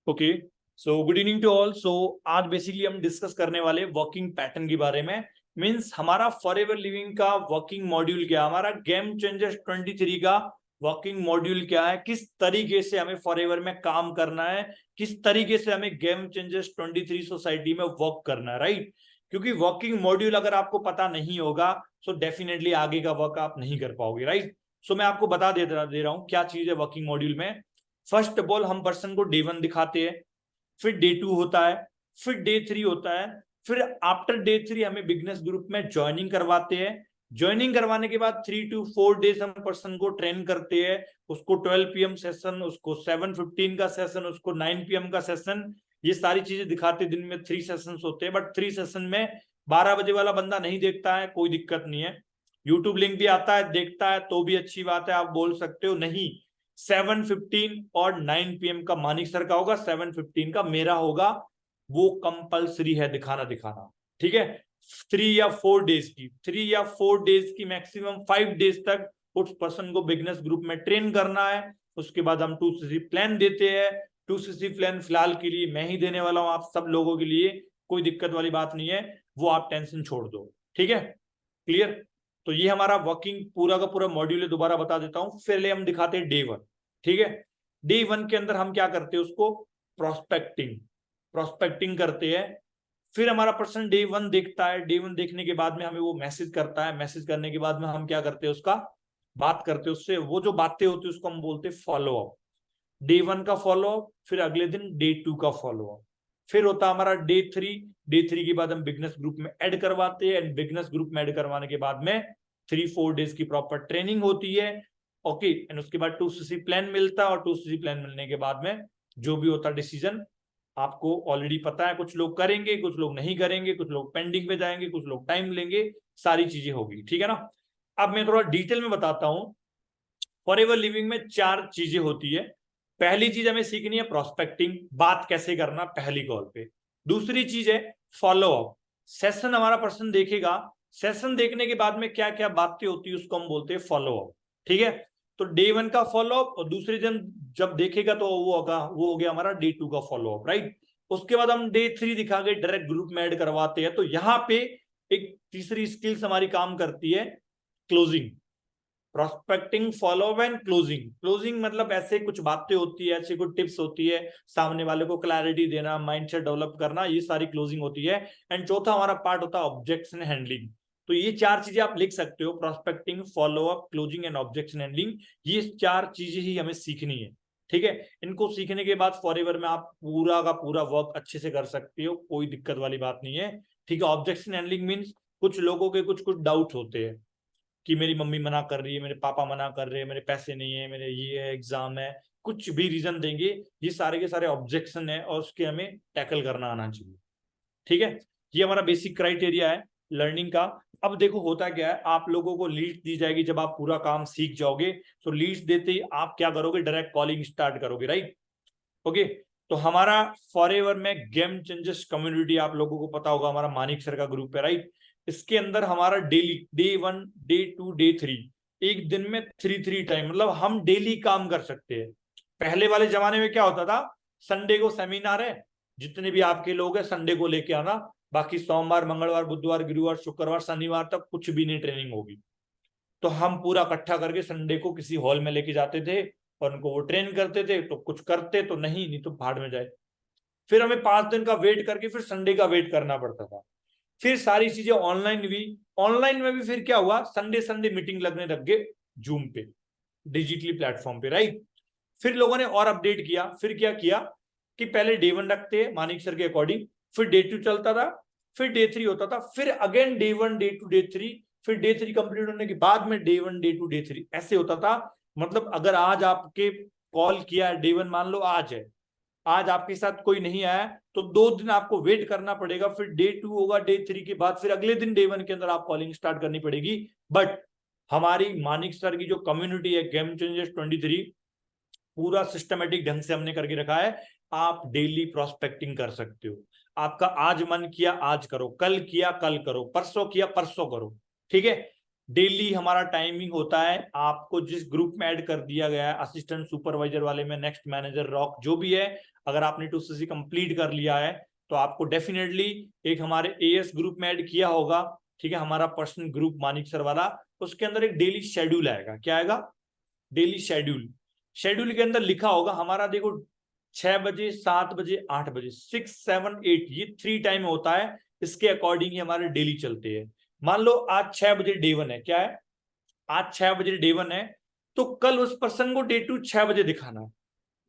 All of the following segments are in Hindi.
Okay, so good evening to all. So आज बेसिकली हम डिस्कस करने वाले वर्किंग पैटर्न के बारे में। मींस हमारा फॉरएवर लिविंग का वर्किंग मॉड्यूल क्या है, हमारा गेम चेंजर्स 23 का वर्किंग मॉड्यूल क्या है, किस तरीके से हमें फॉरएवर में काम करना है, किस तरीके से हमें गेम चेंजर्स 23 सोसाइटी में वर्क करना है, राइट। क्योंकि वर्किंग मॉड्यूल अगर आपको पता नहीं होगा तो डेफिनेटली आगे का वर्क आप नहीं कर पाओगे, राइट। सो मैं आपको बता दे रहा हूँ क्या चीज है वर्किंग मॉड्यूल में। फर्स्ट ऑफ ऑल हम पर्सन को डे 1 दिखाते हैं, फिर डे 2 होता है, फिर डे 3 होता है, फिर आफ्टर डे 3 हमें बिजनेस ग्रुप में ज्वाइनिंग करवाते हैं। ज्वाइनिंग करवाने के बाद 3 to 4 डेज हम पर्सन को ट्रेन करते हैं। उसको 12 PM सेशन, उसको 7:15 का सेशन, उसको 9 PM का सेशन, ये सारी चीजें दिखाते। दिन में 3 सेशन होते हैं, बट 3 सेशन में 12 बजे वाला बंदा नहीं देखता है, कोई दिक्कत नहीं है। यूट्यूब लिंक भी आता है, देखता है तो भी अच्छी बात है, आप बोल सकते हो। नहीं, 7:15 और 9 PM का मानिक सर का होगा, 7:15 का मेरा होगा। वो कंपलसरी है दिखाना, ठीक है। 3 या 4 डेज की मैक्सिमम 5 डेज तक उस पर्सन को बिजनेस ग्रुप में ट्रेन करना है। उसके बाद हम 2CC प्लान देते हैं। 2CC प्लान फिलहाल के लिए मैं ही देने वाला हूं आप सब लोगों के लिए, कोई दिक्कत वाली बात नहीं है, वो आप टेंशन छोड़ दो, ठीक है। क्लियर। तो ये हमारा वर्किंग पूरा का पूरा मॉड्यूल है, दोबारा बता देता हूं। पहले हम दिखाते हैं डे 1, ठीक है। डे 1 के अंदर हम क्या करते हैं, उसको प्रोस्पेक्टिंग करते हैं। फिर हमारा पर्सन डे 1 देखता है, डे 1 देखने के बाद में हमें वो मैसेज करता है। मैसेज करने के बाद में हम क्या करते हैं, उसका बात करते हैं उससे। वो जो बातें होती है उसको हम बोलते हैं फॉलो अप। डे 1 का फॉलो अप, फिर अगले दिन डे 2 का फॉलो अप, फिर होता है हमारा डे 3। डे 3 के बाद हम बिजनेस ग्रुप में ऐड करवाते हैं, एंड बिजनेस ग्रुप में ऐड करवाने के बाद में 3-4 डेज की प्रॉपर ट्रेनिंग होती है, ओके। एंड उसके बाद 2CC प्लान मिलता है, और 2CC प्लान मिलने के बाद में जो भी होता डिसीजन आपको ऑलरेडी पता है। कुछ लोग करेंगे, कुछ लोग नहीं करेंगे, कुछ लोग पेंडिंग पे जाएंगे, कुछ लोग टाइम लेंगे, सारी चीजें होगी, ठीक है ना। अब मैं थोड़ा डिटेल में बताता हूं। फॉरएवर लिविंग में 4 चीजें होती है। पहली चीज हमें सीखनी है प्रोस्पेक्टिंग, बात कैसे करना पहली कॉल पे। दूसरी चीज है फॉलो अप, सेशन हमारा पर्सन देखेगा। सेशन देखने के बाद में क्या क्या बातें होती है उसको हम बोलते हैं फॉलो अप, ठीक है। तो डे 1 का फॉलो अप, और दूसरे दिन जब देखेगा तो वो हो गया हमारा डे 2 का फॉलो अप, राइट। उसके बाद हम डे 3 दिखा के डायरेक्ट ग्रुप में ऐड करवाते हैं। तो यहाँ पे एक तीसरी स्किल्स हमारी काम करती है, closing. Prospecting, follow and closing. Closing मतलब ऐसे कुछ बातें होती है, ऐसी कुछ टिप्स होती है, सामने वाले को क्लैरिटी देना, माइंडसेट डेवलप करना, ये सारी क्लोजिंग होती है। एंड चौथा हमारा पार्ट होता है ऑब्जेक्शन हैंडलिंग। तो ये 4 चीजें आप लिख सकते हो, prospecting, follow up, closing and objection handling. ये 4 चीजें ही हमें सीखनी है, ठीक है। इनको सीखने के बाद फॉरएवर में आप पूरा का पूरा वर्क अच्छे से कर सकते हो, कोई दिक्कत वाली बात नहीं है, ठीक है। ऑब्जेक्शन हैंडलिंग मीन्स कुछ लोगों के कुछ कुछ डाउट होते हैं कि मेरी मम्मी मना कर रही है, मेरे पापा मना कर रहे हैं, मेरे पैसे नहीं है, मेरे ये है, एग्जाम है, कुछ भी रीजन देंगे, ये सारे के सारे ऑब्जेक्शन है और उसके हमें टैकल करना आना चाहिए, ठीक है। ये हमारा बेसिक क्राइटेरिया है लर्निंग का। अब देखो होता क्या है, आप लोगों को लीड दी जाएगी जब आप पूरा काम सीख जाओगे। तो लीड देते ही आप क्या करोगे, डायरेक्ट कॉलिंग स्टार्ट करोगे, राइट, ओके। तो हमारा फॉरएवर में गेम चेंजर्स कम्युनिटी आप लोगों को पता होगा, हमारा मानिक सर का ग्रुप है, राइट। इसके अंदर हमारा डेली डे 1, डे 2, डे 3, एक दिन में 3 टाइम, मतलब हम डेली काम कर सकते हैं। पहले वाले जमाने में क्या होता था, संडे को सेमिनार है, जितने भी आपके लोग हैं संडे को लेके आना, बाकी सोमवार, मंगलवार, बुधवार, गुरुवार, शुक्रवार, शनिवार तक कुछ भी नहीं ट्रेनिंग होगी। तो हम पूरा इकट्ठा करके संडे को किसी हॉल में लेके जाते थे, और उनको वो ट्रेन करते थे, तो कुछ करते तो नहीं तो भाड़ में जाए। फिर हमें 5 दिन का वेट करके फिर संडे का वेट करना पड़ता था। फिर सारी चीजें ऑनलाइन हुई। ऑनलाइन में भी फिर क्या हुआ, संडे संडे मीटिंग लगने लग गए जूम पे, डिजिटली प्लेटफॉर्म पे, राइट। फिर लोगों ने और अपडेट किया, फिर क्या किया कि पहले डे 1 रखते हैं मानिक सर के अकॉर्डिंग, फिर डे 2 चलता था, फिर डे 3 होता था, फिर अगेन डे 1, डे 2, डे 3, फिर डे 3 कंप्लीट होने के बाद में डे 1, डे 2, डे 3 ऐसे होता था। मतलब अगर आज आपके कॉल किया है, डे 1 मान लो आज है, आज आपके साथ कोई नहीं आया, तो 2 दिन आपको वेट करना पड़ेगा, फिर डे 2 होगा, डे 3 के बाद फिर अगले दिन डे 1 के अंदर आप कॉलिंग स्टार्ट करनी पड़ेगी। बट हमारी मानिक सर की जो कम्युनिटी है गेम चेंजर्स 23, पूरा सिस्टमेटिक ढंग से हमने करके रखा है। आप डेली प्रोस्पेक्टिंग कर सकते हो। आपका आज मन किया आज करो, कल किया कल करो, परसों किया परसों करो, ठीक है। डेली हमारा टाइमिंग होता है, आपको जिस ग्रुप में ऐड कर दिया गया है, असिस्टेंट सुपरवाइजर वाले में, नेक्स्ट मैनेजर, रॉक, जो भी है, अगर आपने 2cc कंप्लीट कर लिया है तो आपको डेफिनेटली एक हमारे एएस ग्रुप में ऐड किया होगा, ठीक है, हमारा पर्सनल ग्रुप मानिक सर वाला। उसके अंदर एक डेली शेड्यूल आएगा। क्या आएगा? Daily schedule. शेड्यूल के अंदर लिखा होगा हमारा, देखो 6 बजे, 7 बजे, 8 बजे, 6, 7, 8, ये 3 टाइम होता है, इसके अकॉर्डिंग ही हमारे डेली चलते हैं। मान लो आज 6 बजे डे 1 है, क्या है, आज 6 बजे डे 1 है, तो कल उस पर्सन को डे 2 6 बजे दिखाना है,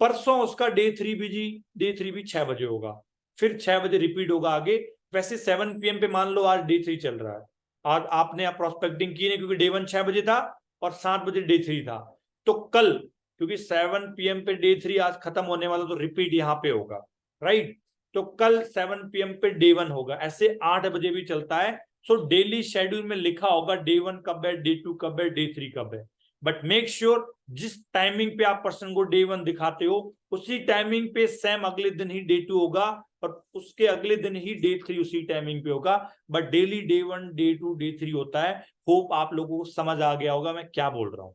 परसों उसका डे 3 भी 6 बजे होगा, फिर 6 बजे रिपीट होगा आगे। वैसे 7 PM पे मान लो आज डे 3 चल रहा है, आज आपने आप प्रोस्पेक्टिंग की नहीं क्योंकि डे 1 6 बजे था और 7 बजे डे 3 था, तो कल क्योंकि 7 PM पे डे 3 आज खत्म होने वाला, तो रिपीट यहाँ पे होगा, राइट। तो कल 7 PM पे डे 1 होगा, ऐसे 8 बजे भी चलता है। सो डेली शेड्यूल में लिखा होगा डे 1 कब है, डे 2 कब है, डे 3 कब है। बट मेक श्योर जिस टाइमिंग पे आप पर्सन को डे 1 दिखाते हो उसी टाइमिंग पे सेम अगले दिन ही डे 2 होगा, और उसके अगले दिन ही डे 3 उसी टाइमिंग पे होगा। But daily day 1, day 2, day 3 होता है। होप आप लोगों को समझ आ गया होगा मैं क्या बोल रहा हूँ।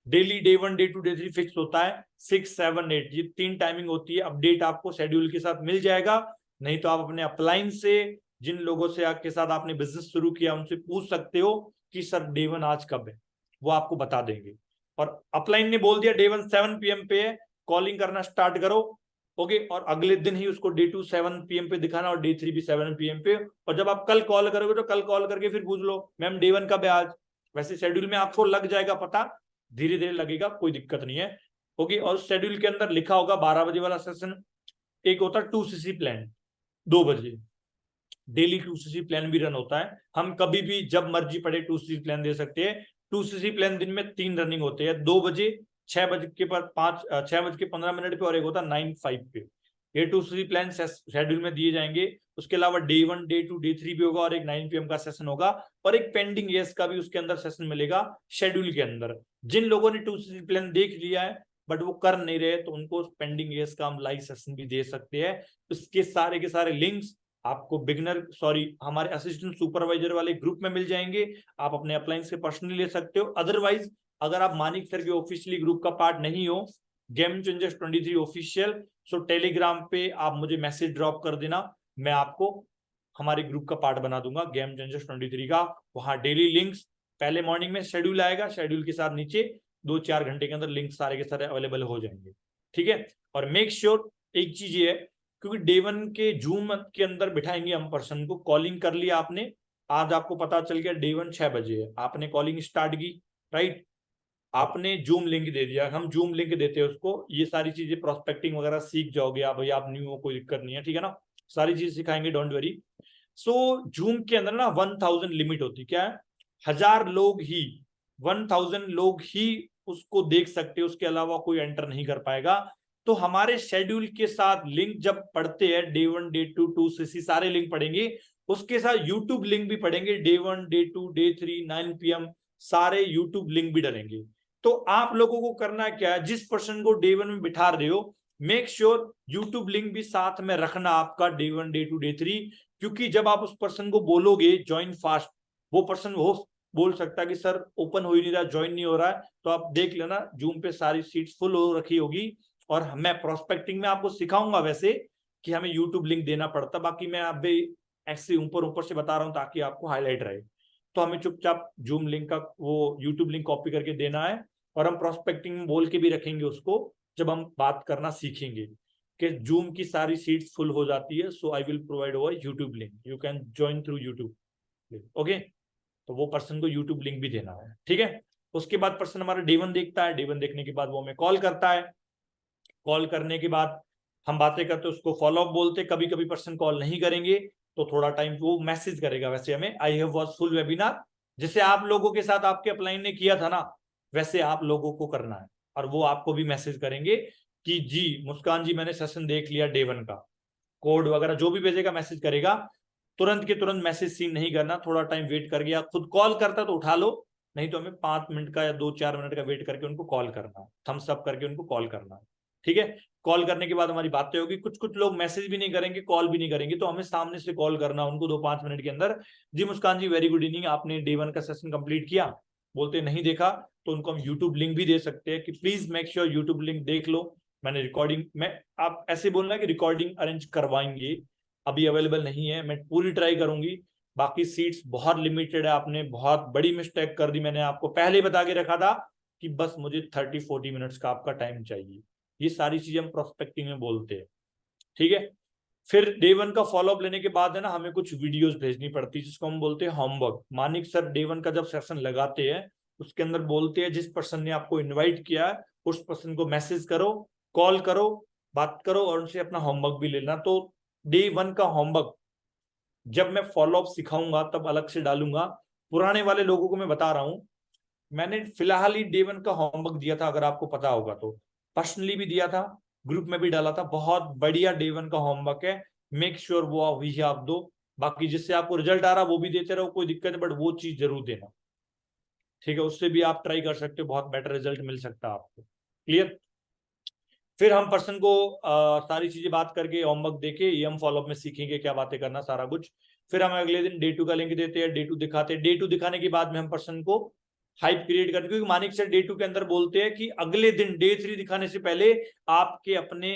Daily day 1, day 2, day 3 fix होता है, 6, 7, 8 ये 3 टाइमिंग होती है। अपडेट आपको शेड्यूल के साथ मिल जाएगा, नहीं तो आप अपने अपलाइन से, जिन लोगों से आपके साथ आपने बिजनेस शुरू किया उनसे पूछ सकते हो कि सर डे 1 आज कब है, वो आपको बता देंगे। और अपलाइन ने बोल दिया डे 1 7 PM पे है, कॉलिंग करना स्टार्ट करो, ओके। और अगले दिन ही उसको डे 2 7 PM पे दिखाना और डे 3 भी 7 PM पे। और जब आप कल कॉल करोगे तो कल कॉल करके फिर पूछ लो मैम डे 1 कब है आज। वैसे शेड्यूल में आपको लग जाएगा पता, धीरे धीरे लगेगा, कोई दिक्कत नहीं है, ओके। और शेड्यूल के अंदर लिखा होगा 12 बजे वाला सेशन, एक होता है 2cc प्लान 2 बजे, डेली 2cc प्लान भी रन होता है। हम कभी भी जब मर्जी पड़े 2cc प्लान दे सकते हैं। 2cc प्लान दिन में 3 रनिंग होते हैं, 2 बजे, 6 बजे के पर 6:15 पे, और एक होता है 9:05 पे। ये 2cc प्लान शेड्यूल में दिए जाएंगे। उसके अलावा डे 1, डे 2, डे 3 भी होगा, और एक 9 PM का सेशन होगा, और एक पेंडिंग येस का भी उसके अंदर सेशन मिलेगा शेड्यूल के अंदर। जिन लोगों ने 2cc प्लान देख लिया है बट वो कर नहीं रहे, तो उनको पेंडिंग येस का हम लाइव सेशन भी दे सकते हैं। इसके सारे के सारे लिंक्स आपको हमारे असिस्टेंट सुपरवाइजर वाले ग्रुप में मिल जाएंगे। आप अपने अप्लायंस के पर्सनली ले सकते हो। अदरवाइज अगर आप मानिक सर के ऑफिशियली ग्रुप का पार्ट नहीं हो, गेम चेंजर्स 23 ऑफिशियल, सो टेलीग्राम पे आप मुझे मैसेज ड्रॉप कर देना, मैं आपको हमारे ग्रुप का पार्ट बना दूंगा गेम चेंजर्स 23 का। वहां डेली लिंक्स, पहले मॉर्निंग में शेड्यूल आएगा, शेड्यूल के साथ नीचे 2-4 घंटे के अंदर लिंक सारे के सारे अवेलेबल हो जाएंगे, ठीक है। और मेक श्योर एक चीज ये है, क्योंकि डे 1 के जूम के अंदर बिठाएंगे हम पर्सन को, कॉलिंग कर लिया आपने, आज आपको पता चल गया डे 1 6 बजे है, आपने कॉलिंग स्टार्ट की, राइट, आपने जूम लिंक दे दिया, हम जूम लिंक देते हैं उसको, ये सारी चीजें प्रोस्पेक्टिंग वगैरह सीख जाओगे आप, भैया आप न्यू हो कोई दिक्कत नहीं है, ठीक है ना, सारी चीज सिखाएंगे, डोंट वरी। सो जूम के अंदर ना 1000 लिमिट होती, क्या है, 1000 लोग ही उसको देख सकते, उसके अलावा कोई एंटर नहीं कर पाएगा। तो हमारे शेड्यूल के साथ लिंक जब पढ़ते हैं, डे 1, डे 2, 2cc सारे लिंक पढ़ेंगे, उसके साथ यूट्यूब लिंक भी पढ़ेंगे, डे 1, डे 2, डे 3, 9 PM सारे यूट्यूब लिंक भी डलेंगे। तो आप लोगों को करना क्या है, जिस पर्सन को डे 1 में बिठा रहे हो, मेक श्योर यूट्यूब लिंक भी साथ में रखना आपका डे 1, डे 2, डे 3, क्योंकि जब आप उस पर्सन को बोलोगे ज्वाइन फास्ट, वो पर्सन वो बोल सकता है कि सर ओपन हो ही नहीं रहा, ज्वाइन नहीं हो रहा है। तो आप देख लेना जूम पे सारी सीट्स फुल हो रखी होगी, और मैं प्रोस्पेक्टिंग में आपको सिखाऊंगा वैसे कि हमें यूट्यूब लिंक देना पड़ता, बाकी मैं अभी ऐसे ऊपर ऊपर से बता रहा हूँ ताकि आपको हाईलाइट रहे। तो हमें चुपचाप जूम लिंक का वो यूट्यूब लिंक कॉपी करके देना है, और हम प्रोस्पेक्टिंग में बोल के भी रखेंगे उसको जब हम बात करना सीखेंगे कि जूम की सारी सीट्स फुल हो जाती है, so I will provide over YouTube link, you can join through YouTube, okay. तो वो पर्सन को यूट्यूब लिंक भी देना है, ठीक है। उसके बाद पर्सन हमारा डे 1 देखता है, डे 1 देखने के बाद वो हमें कॉल करता है, कॉल करने के बाद हम बातें करते, उसको फॉलो अप बोलते। कभी कभी पर्सन कॉल नहीं करेंगे तो थोड़ा टाइम वो मैसेज करेगा, वैसे हमें I have watch full webinar, जैसे आप लोगों के साथ आपके अपलाइन ने किया था ना, वैसे आप लोगों को करना है। और वो आपको भी मैसेज करेंगे कि जी मुस्कान जी मैंने सेशन देख लिया डे 1 का, कोड वगैरह जो भी भेजेगा मैसेज करेगा। तुरंत के तुरंत मैसेज सीन नहीं करना, थोड़ा टाइम वेट करके, आप खुद कॉल करता तो उठा लो, नहीं तो हमें 5 मिनट का या 2-4 मिनट का वेट करके उनको कॉल करना, थम्स अप करके उनको कॉल करना, ठीक है, कॉल करने के बाद हमारी बातें होगी। कुछ कुछ लोग मैसेज भी नहीं करेंगे, कॉल भी नहीं करेंगे, तो हमें सामने से कॉल करना उनको 2-5 मिनट के अंदर। जी मुस्कान जी वेरी गुड इवनिंग, आपने डे 1 का सेशन कंप्लीट किया? बोलते नहीं देखा, तो उनको हम यूट्यूब लिंक भी दे सकते हैं कि please make sure YouTube link देख लो। मैंने रिकॉर्डिंग में, आप ऐसे बोलना कि रिकॉर्डिंग अरेंज करवाएंगे, अभी अवेलेबल नहीं है, मैं पूरी ट्राई करूंगी। बाकी सीट्स बहुत लिमिटेड है, आपने बहुत बड़ी मिस्टेक कर दी, मैंने आपको पहले ही बता के रखा था कि बस मुझे 30-40 मिनट्स का आपका टाइम चाहिए। ये सारी चीजें हम प्रोस्पेक्टिंग में बोलते हैं, ठीक है। फिर डे 1 का फॉलोअप लेने के बाद है ना, हमें कुछ वीडियोस भेजनी पड़ती है जिसको हम बोलते हैं होमवर्क। मानिक सर डे 1 का जब सेशन लगाते हैं उसके अंदर बोलते हैं जिस पर्सन ने आपको इनवाइट किया है उस पर्सन को मैसेज करो, कॉल करो, बात करो और उनसे अपना होमवर्क भी लेना। तो डे 1 का होमवर्क जब मैं फॉलोअप सिखाऊंगा तब अलग से डालूंगा। पुराने वाले लोगों को मैं बता रहा हूं, मैंने फिलहाल ही डे 1 का होमवर्क दिया था, अगर आपको पता होगा तो पर्सनली भी दिया था, ग्रुप में भी डाला था। बहुत बढ़िया डे 1 का होमवर्क है, मेक श्योर वो वही आप दो। बाकी जिससे आपको रिजल्ट आ रहा वो भी देते रहो, कोई दिक्कत नहीं, बट वो चीज जरूर देना, ठीक है। उससे भी आप ट्राई कर सकते हो, बहुत बेटर रिजल्ट मिल सकता है आपको। क्लियर? फिर हम पर्सन को सारी चीजें बात करके होमवर्क देके ये हम फॉलोअप में सीखेंगे क्या बातें करना, सारा कुछ। फिर हम अगले दिन डे 2 का लिंक देते हैं, डे 2 दिखाते हैं। डे 2 दिखाने के बाद में हम पर्सन को हाइप क्रिएट करते हैं, क्योंकि मानिक सर डे 2 के अंदर बोलते हैं कि अगले दिन डे 3 दिखाने से पहले आपके अपने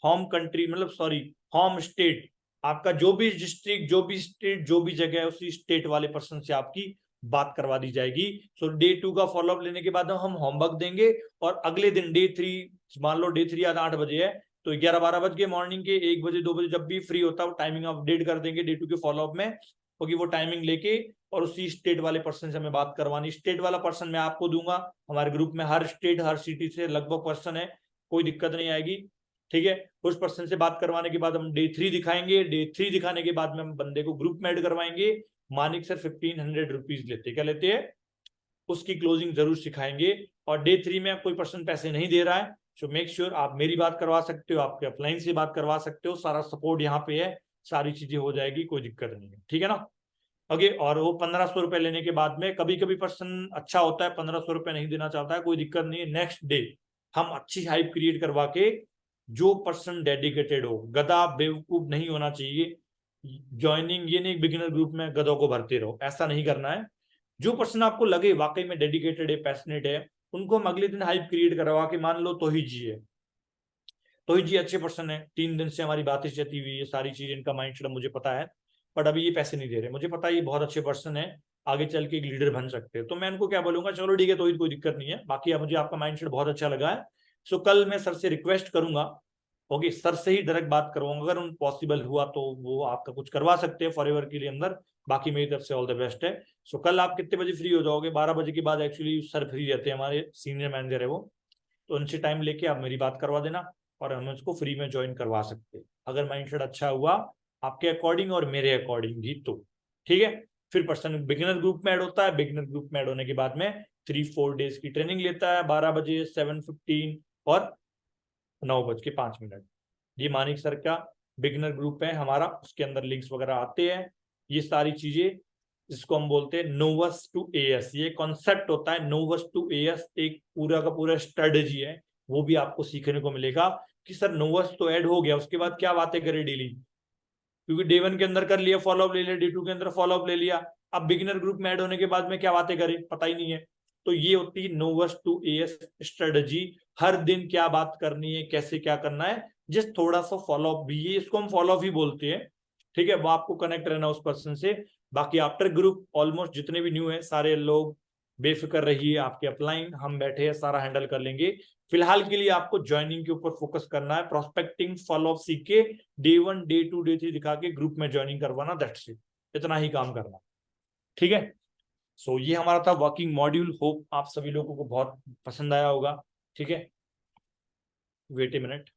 होम कंट्री, मतलब सॉरी होम स्टेट, आपका जो भी डिस्ट्रिक्ट, जो भी स्टेट, जो भी जगह है उसी स्टेट वाले पर्सन से आपकी बात करवा दी जाएगी। सो डे 2 का फॉलोअप लेने के बाद हम होमवर्क देंगे और अगले दिन डे 3, मान लो डे 3 आज 8 बजे है, तो 11-12 बज के मॉर्निंग के 1 बजे 2 बजे जब भी फ्री होता है टाइमिंग अपडेट कर देंगे डे 2 के फॉलोअप में, क्योंकि वो टाइमिंग लेके और उसी स्टेट वाले पर्सन से हमें बात करवानी। स्टेट वाला पर्सन मैं आपको दूंगा, हमारे ग्रुप में हर स्टेट हर सिटी से लगभग पर्सन है, कोई दिक्कत नहीं आएगी, ठीक है। उस पर्सन से बात करवाने के बाद हम डे 3 दिखाएंगे। डे 3 दिखाने के बाद में हम बंदे को ग्रुप में ऐड करवाएंगे। मानिक सर 1500 रुपीज लेते, क्या लेते हैं, उसकी क्लोजिंग जरूर सिखाएंगे। और डे 3 में कोई पर्सन पैसे नहीं दे रहा है, सो मेक श्योर आप मेरी बात करवा सकते हो, आपके अपलाइन से बात करवा सकते हो, सारा सपोर्ट यहाँ पे है, सारी चीजें हो जाएगी, कोई दिक्कत नहीं है, ठीक है ना। ओके, और वो 1500 रुपए लेने के बाद में कभी कभी पर्सन अच्छा होता है 1500 रुपए नहीं देना चाहता है, कोई दिक्कत नहीं है। नेक्स्ट डे हम अच्छी हाइप क्रिएट करवा के, जो पर्सन डेडिकेटेड हो, गधा बेवकूफ नहीं होना चाहिए। ज्वाइनिंग ये नहीं बिगिनर ग्रुप में गधों को भरते रहो, ऐसा नहीं करना है। जो पर्सन आपको लगे वाकई में डेडिकेटेड है, पैशनेट है, उनको हम अगले दिन हाइप क्रिएट करवा के, मान लो तोहिद जी है, तोहिद जी अच्छे पर्सन है, 3 दिन से हमारी बातें चलती हुई है, सारी चीज इनका माइंड मुझे पता है, बट अभी ये पैसे नहीं दे रहे, मुझे पता है ये बहुत अच्छे पर्सन है, आगे चल के एक लीडर बन सकते हैं। तो मैं इनको क्या बोलूंगा, चलो ठीक है तोहिद कोई दिक्कत नहीं है, बाकी मुझे आपका माइंड बहुत अच्छा लगा है। सो कल मैं सर से रिक्वेस्ट करूंगा, ओके, सर से ही डायरेक्ट बात करवाऊंगा, अगर उन पॉसिबल हुआ तो वो आपका कुछ करवा सकते हैं फॉरएवर के लिए अंदर। बाकी मेरी तरफ से ऑल द बेस्ट है। सो कल आप कितने बजे फ्री हो जाओगे? 12 बजे के बाद एक्चुअली सर फ्री रहते हैं, हमारे सीनियर मैनेजर है वो, तो उनसे टाइम लेके आप मेरी बात करवा देना और हम उसको फ्री में ज्वाइन करवा सकते हैं, अगर माइंडसेट अच्छा हुआ आपके अकॉर्डिंग और मेरे अकॉर्डिंग भी तो, ठीक है। फिर पर्सन बिगिनर ग्रुप में ऐड होता है, बिगिनर ग्रुप में ऐड होने के बाद में 3-4 डेज की ट्रेनिंग लेता है, 12 बजे, 7:15 और 9:05। ये मानिक सर का बिगिनर ग्रुप है हमारा, उसके अंदर लिंक्स वगैरह आते हैं, ये सारी चीजें जिसको हम बोलते हैं नोवस टू एएस, ये कॉन्सेप्ट होता है नोवस टू एएस, एक पूरा का पूरा स्ट्रेटेजी है, वो भी आपको सीखने को मिलेगा कि सर नोवस तो ऐड हो गया, उसके बाद क्या बातें करें डेली, क्योंकि डे 1 के अंदर कर लिया फॉलोअप ले लिया, डे 2 के अंदर फॉलोअप ले लिया, अब बिगिनर ग्रुप में ऐड होने के बाद में क्या बातें करें पता ही नहीं है। तो ये होती है नोवस टू एएस स्ट्रेटेजी, हर दिन क्या बात करनी है, कैसे क्या करना है, जस्ट थोड़ा सा फॉलोअप भी, ये इसको हम फॉलोअप ही बोलते हैं, ठीक है। वो आपको कनेक्ट रहना उस पर्सन से। बाकी आफ्टर ग्रुप ऑलमोस्ट जितने भी न्यू है सारे लोग बेफिक्र रहिए, आपके अपलाइन हम बैठे हैं, सारा हैंडल कर लेंगे। फिलहाल के लिए आपको ज्वाइनिंग के ऊपर फोकस करना है, प्रोस्पेक्टिंग फॉलोअप सीख के डे 1 डे 2 डे 3 दिखा के ग्रुप में ज्वाइनिंग करवाना, दैट्स इट, इतना ही काम करना, ठीक है। सो ये हमारा था वर्किंग मॉड्यूल, होप आप सभी लोगों को बहुत पसंद आया होगा, ठीक है। Wait a minute.